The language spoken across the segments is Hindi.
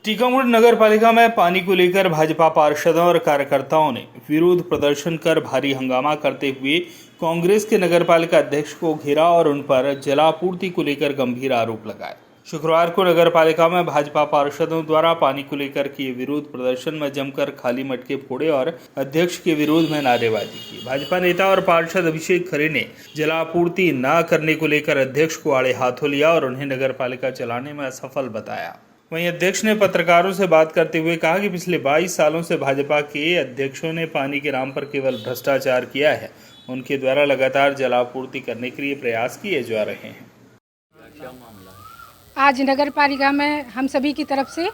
टीकमगढ़ नगर पालिका में पानी को लेकर भाजपा पार्षदों और कार्यकर्ताओं ने विरोध प्रदर्शन कर भारी हंगामा करते हुए कांग्रेस के नगर पालिका अध्यक्ष को घेरा और उन पर जलापूर्ति को लेकर गंभीर आरोप लगाए। शुक्रवार को नगर पालिका में भाजपा पार्षदों द्वारा पानी को लेकर किए विरोध प्रदर्शन में जमकर खाली मटके फोड़े और अध्यक्ष के विरोध में नारेबाजी की। भाजपा नेता और पार्षद अभिषेक खरे ने जलापूर्ति न करने को लेकर अध्यक्ष को आड़े हाथों लिया और उन्हें नगर पालिका चलाने में असफल बताया। वहीं अध्यक्ष ने पत्रकारों से बात करते हुए कहा कि पिछले 22 सालों से भाजपा के अध्यक्षों ने पानी के नाम पर केवल भ्रष्टाचार किया है। उनके द्वारा लगातार जलापूर्ति करने के लिए प्रयास किए जा रहे हैं। आज नगर पालिका में हम सभी की तरफ से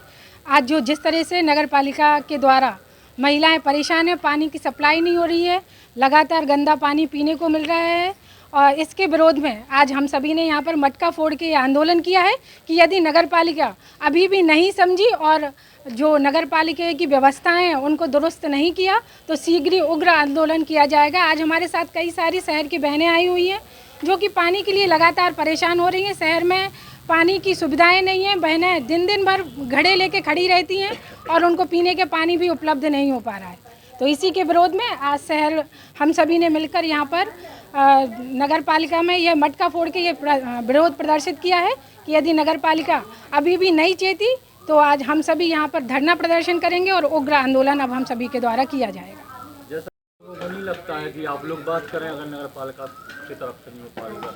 आज जो जिस तरह से नगर पालिका के द्वारा महिलाएं परेशान हैं, पानी की सप्लाई नहीं हो रही है, लगातार गंदा पानी पीने को मिल रहा है और इसके विरोध में आज हम सभी ने यहाँ पर मटका फोड़ के आंदोलन किया है कि यदि नगर पालिका अभी भी नहीं समझी और जो नगर पालिका की व्यवस्थाएं हैं उनको दुरुस्त नहीं किया तो शीघ्र ही उग्र आंदोलन किया जाएगा। आज हमारे साथ कई सारी शहर की बहनें आई हुई हैं जो कि पानी के लिए लगातार परेशान हो रही हैं। शहर में पानी की सुविधाएं नहीं हैं, बहनें दिन दिन भर घड़े लेके खड़ी रहती हैं और उनको पीने के पानी भी उपलब्ध नहीं हो पा रहा है। तो इसी के विरोध में आज शहर हम सभी ने मिलकर यहाँ पर नगर पालिका में यह मटका फोड़ के ये विरोध प्रदर्शित किया है कि यदि नगर पालिका अभी भी नहीं चेती तो आज हम सभी यहाँ पर धरना प्रदर्शन करेंगे और उग्र आंदोलन अब हम सभी के द्वारा किया जाएगा। जैसा आपको नहीं लगता है कि आप लोग बात करें अगर नगर पालिका की तरफ से नहीं हो पाएगा?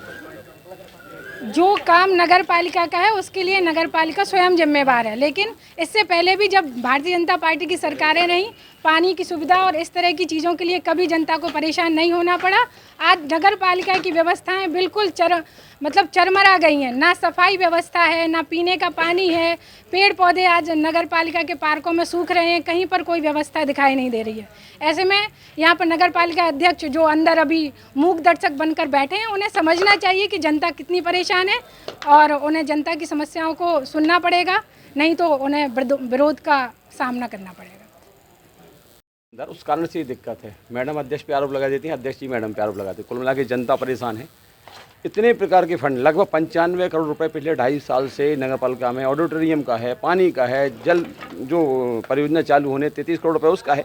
जो काम नगर पालिका का है उसके लिए नगर पालिका स्वयं जिम्मेवार है, लेकिन इससे पहले भी जब भारतीय जनता पार्टी की सरकारें रहीं पानी की सुविधा और इस तरह की चीज़ों के लिए कभी जनता को परेशान नहीं होना पड़ा। आज नगर पालिका की व्यवस्थाएं बिल्कुल चरमरा गई हैं, ना सफाई व्यवस्था है, ना पीने का पानी है, पेड़ पौधे आज नगर पालिका के पार्कों में सूख रहे हैं, कहीं पर कोई व्यवस्था दिखाई नहीं दे रही है। ऐसे में यहाँ पर नगर पालिका अध्यक्ष जो अंदर अभी मूक दर्शक बनकर बैठे हैं उन्हें समझना चाहिए कि जनता कितनी परेशान है और उन्हें जनता की समस्याओं को सुनना पड़ेगा, नहीं तो उन्हें विरोध का सामना करना पड़ेगा। उस कारण से ये दिक्कत है। मैडम अध्यक्ष पे आरोप लगा देती हैं, अध्यक्ष जी मैडम पे आरोप लगाते हैं। कुल मिला के जनता परेशान है। इतने प्रकार के फंड लगभग 95 करोड़ रुपए पिछले 2.5 साल से नगर पालिका में ऑडिटोरियम का है, पानी का है, जल जो परियोजना चालू होने 33 करोड़ रुपए उसका है।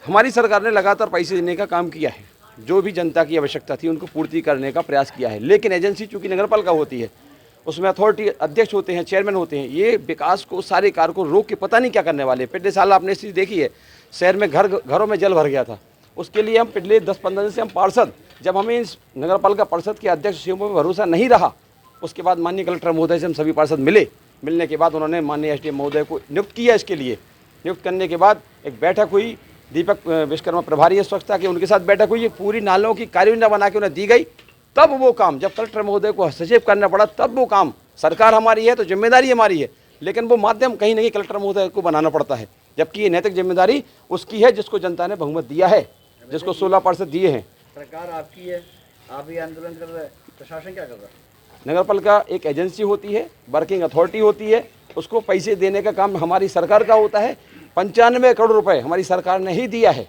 हमारी सरकार ने लगातार पैसे देने का काम किया है, जो भी जनता की आवश्यकता थी उनको पूर्ति करने का प्रयास किया है। लेकिन एजेंसी चूँकि नगर पालिका होती है उसमें अथॉरिटी अध्यक्ष होते हैं, चेयरमैन होते हैं, ये विकास को सारे कार्य को रोक के पता नहीं क्या करने वाले। पिछले साल आपने स्थिति देखी है, शहर में घरों में जल भर गया था। उसके लिए हम पिछले 10-15 दिन से हम पार्षद, जब हमें इस नगर पालिका परिषद के अध्यक्ष सीएम पर भरोसा नहीं रहा, उसके बाद माननीय कलेक्टर महोदय से हम सभी पार्षद मिलने के बाद उन्होंने माननीय एसडीएम महोदय को नियुक्त किया। इसके लिए नियुक्त करने के बाद एक बैठक हुई, दीपक विश्वकर्मा प्रभारी है स्वच्छता के, उनके साथ बैठक हुई, पूरी नालों की कार्ययोजना बना के उन्हें दी गई। तब वो काम, जब कलेक्टर महोदय को हस्तक्षेप करना पड़ा, तब वो काम, सरकार हमारी है तो जिम्मेदारी हमारी है, लेकिन वो माध्यम कहीं ना कहीं कलेक्टर महोदय को बनाना पड़ता है, जबकि ये नैतिक जिम्मेदारी उसकी है जिसको जनता ने बहुमत दिया है, जिसको 16 पार्षद दिए हैं। सरकार आपकी है, आप ये आंदोलन कर रहे हैं, प्रशासन क्या कर रहा है? नगर पालिका एक एजेंसी होती है, वर्किंग अथॉरिटी होती है, उसको पैसे देने का काम हमारी सरकार का होता है। 95 करोड़ रुपए हमारी सरकार ने ही दिया है,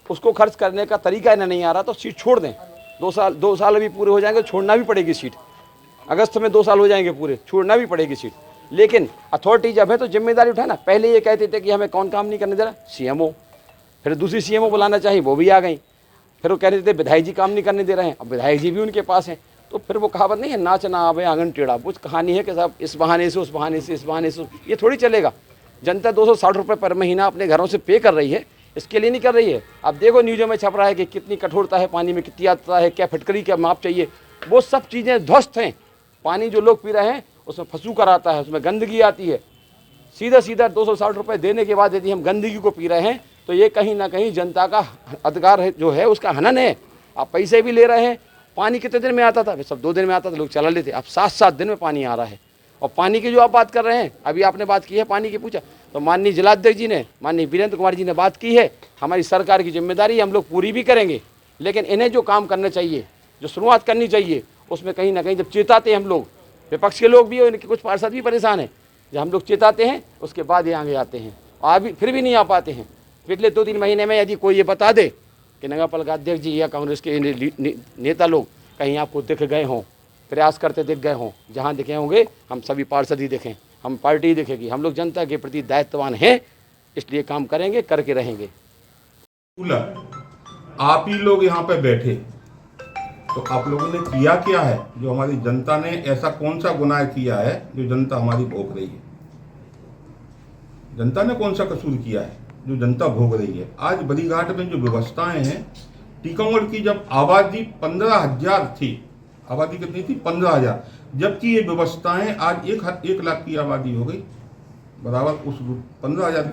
उसको खर्च करने का तरीका इन्हें नहीं आ रहा तो सीट छोड़ दें। 2 साल अभी पूरे हो जाएंगे, छोड़ना भी पड़ेगी सीट। अगस्त में 2 साल हो जाएंगे पूरे, छोड़ना भी पड़ेगी सीट। लेकिन अथॉरिटी जब है तो जिम्मेदारी उठाना। पहले ये कहते थे कि हमें कौन काम नहीं करने दे रहा, सीएमओ, फिर दूसरी सीएमओ बुलाना चाहिए, वो भी आ गई। फिर वो कहते थे विधायक जी काम नहीं करने दे रहे हैं, अब विधायक जी भी उनके पास हैं। तो फिर वो कहावत नहीं है, नाच ना आवे आंगन टेढ़ा, वो कहानी है कि साहब इस बहाने से उस बहाने से इस बहाने से, ये थोड़ी चलेगा। जनता 260 रुपये पर महीना अपने घरों से पे कर रही है, इसके लिए नहीं कर रही है। अब देखो न्यूज़ों में छप रहा है कि कितनी कठोरता है पानी में, कितनी आता है, क्या फटकरी क्या माप चाहिए, वो सब चीज़ें ध्वस्त हैं। पानी जो लोग पी रहे हैं उसमें फंसूकर आता है, उसमें गंदगी आती है। सीधा 260 रुपये देने के बाद यदि हम गंदगी को पी रहे हैं तो ये कहीं ना कहीं जनता का अधिकार है, जो है उसका हनन है। आप पैसे भी ले रहे हैं। पानी कितने दिन में आता था? सब 2 दिन में आता था, लोग चला लेते। अब 7-7 दिन में पानी आ रहा है। और पानी की जो आप बात कर रहे हैं, अभी आपने बात की है पानी की, पूछा तो माननीय जिलाध्यक्ष जी ने, माननीय वीरेंद्र कुमार जी ने बात की है। हमारी सरकार की जिम्मेदारी हम लोग पूरी भी करेंगे, लेकिन इन्हें जो काम करना चाहिए, जो शुरुआत करनी चाहिए, उसमें कहीं ना कहीं जब चेताते हैं हम लोग, विपक्ष के लोग भी और इनके कुछ पार्षद भी परेशान हैं, जब हम लोग चेताते हैं उसके बाद ये आगे आते हैं, अभी फिर भी नहीं आ पाते हैं। पिछले 2-3 महीने में यदि कोई ये बता दे कि नगर पालिका अध्यक्ष जी या कांग्रेस के नेता लोग कहीं आपको दिख गए हों प्रयास करते दिख गए हों। जहाँ दिखे होंगे हम सभी पार्षद ही दिखें, हम पार्टी ही दिखेगी। हम लोग जनता के प्रति दायित्ववान हैं, इसलिए काम करेंगे, करके रहेंगे। आप ही लोग यहाँ पे बैठे तो आप लोगों ने किया क्या है? जो हमारी जनता ने ऐसा कौन सा गुनाह किया है जो जनता हमारी भोग रही है? जनता ने कौन सा कसूर किया है जो जनता भोग रही है? आज बलीघाट में जो व्यवस्थाएं हैं, टीकमगढ़ की जब आबादी 15,000 थी, आबादी कितनी थी? 15,000, जबकि ये व्यवस्थाएं आज 1 लाख की आबादी हो गई। बराबर उस 15,000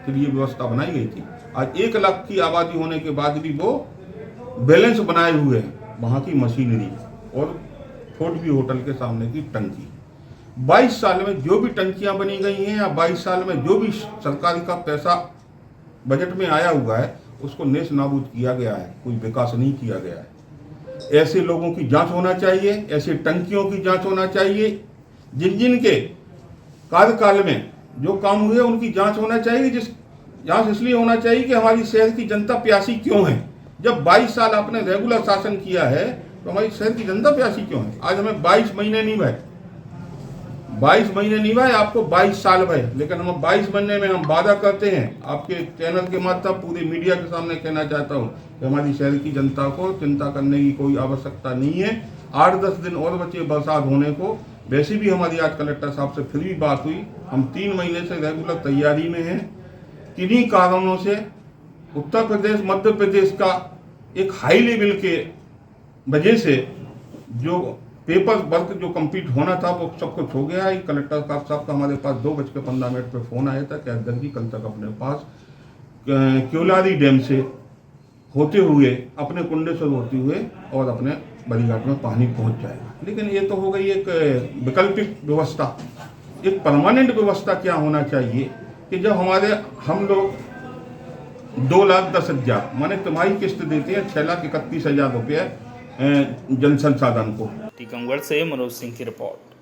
के लिए व्यवस्था बनाई गई थी। आज 1 लाख की आबादी होने के बाद भी वो बैलेंस बनाए हुए हैं। वहाँ की मशीनरी और फोर्ट होटल के सामने की टंकी, 22 साल में जो भी टंकियां बनी गई हैं या 22 साल में जो भी सरकार का पैसा बजट में आया हुआ है, उसको नेस नाबूद किया गया है, कोई विकास नहीं किया गया है। ऐसे लोगों की जांच होना चाहिए, ऐसे टंकियों की जांच होना चाहिए। जिन के कार्यकाल में जो काम हुए उनकी जांच होना चाहिए। जिस जांच इसलिए होना चाहिए कि हमारी शहर की जनता प्यासी क्यों है। जब 22 साल आपने रेगुलर शासन किया है तो हमारी शहर की जनता प्यासी क्यों है? आज हमें 22 महीने नहीं भाई, 22 महीने नहीं भाई, आपको 22 साल भाई। लेकिन हम 22 महीने में हम वादा करते हैं, आपके चैनल के माध्यम पूरे मीडिया के सामने कहना चाहता हूँ कि हमारी शहर की जनता को चिंता करने की कोई आवश्यकता नहीं है। 8-10 दिन और बचे बरसात होने को। वैसे भी हमारी आज कलेक्टर साहब से फिर भी बात हुई, हम 3 महीने से रेगुलर तैयारी में हैं। किन्हीं कारणों से उत्तर प्रदेश मध्य प्रदेश का एक हाई लेवल के वजह से जो पेपर वर्क जो कंप्लीट होना था वो सब कुछ हो गया है। कलेक्टर साहब का हमारे पास 2:15 पे फ़ोन आया था कि अध्यक्ष जी कल तक अपने पास क्योलारी डैम से होते हुए अपने कुंडे से होते हुए और अपने बलीघाट में पानी पहुंच जाएगा। लेकिन ये तो हो गई एक वैकल्पिक व्यवस्था। एक परमानेंट व्यवस्था क्या होना चाहिए कि जब हम लोग 2,10,000 माने तुम्हारी किस्त देते हैं 6,31,000 रुपये जन संसाधन को। टीकमगढ़ से मनोज सिंह की रिपोर्ट।